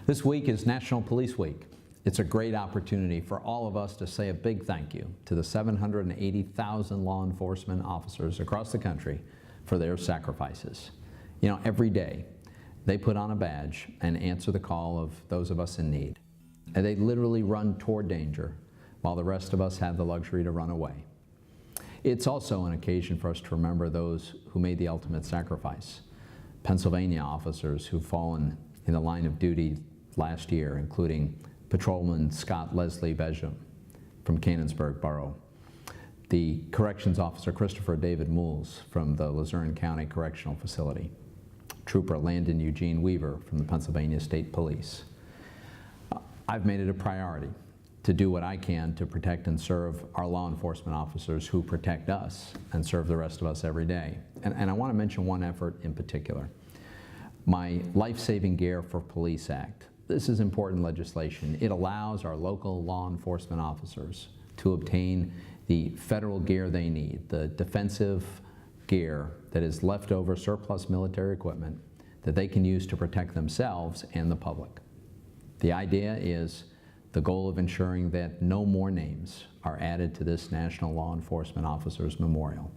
This week is National Police Week. It's a great opportunity for all of us to say a big thank you to the 780,000 law enforcement officers across the country for their sacrifices. You know, every day they put on a badge and answer the call of those of us in need. And they literally run toward danger while the rest of us have the luxury to run away. It's also an occasion for us to remember those who made the ultimate sacrifice. Pennsylvania officers who've fallen in the line of duty last year, including Patrolman Scott Leslie Besham from Canonsburg Borough, the Corrections Officer Christopher David Mules from the Luzerne County Correctional Facility, Trooper Landon Eugene Weaver from the Pennsylvania State Police. I've made it a priority to do what I can to protect and serve our law enforcement officers who protect us and serve the rest of us every day. And I want to mention one effort in particular, my LifeSaving Gear for Police Act. This is important legislation. It allows our local law enforcement officers to obtain the federal gear they need, the defensive gear that is leftover surplus military equipment that they can use to protect themselves and the public. The idea is the goal of ensuring that no more names are added to this National Law Enforcement Officers Memorial.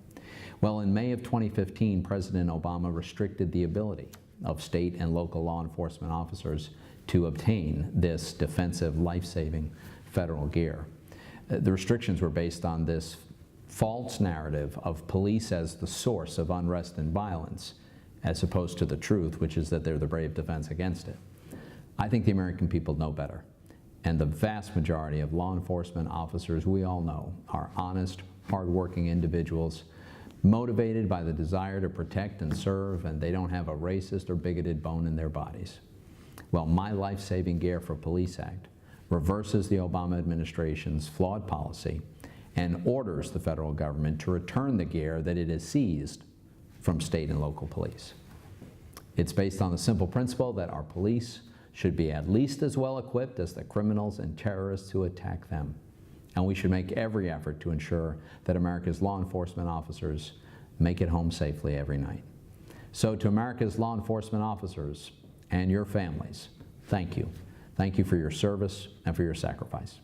Well, in May of 2015, President Obama restricted the ability of state and local law enforcement officers to obtain this defensive, life-saving federal gear. The restrictions were based on this false narrative of police as the source of unrest and violence, as opposed to the truth, which is that they're the brave defense against it. I think the American people know better, and the vast majority of law enforcement officers we all know are honest, hardworking individuals motivated by the desire to protect and serve, and they don't have a racist or bigoted bone in their bodies. Well, my Life-Saving Gear for Police Act reverses the Obama administration's flawed policy and orders the federal government to return the gear that it has seized from state and local police. It's based on the simple principle that our police should be at least as well equipped as the criminals and terrorists who attack them. And we should make every effort to ensure that America's law enforcement officers make it home safely every night. So to America's law enforcement officers and your families, thank you. Thank you for your service and for your sacrifice.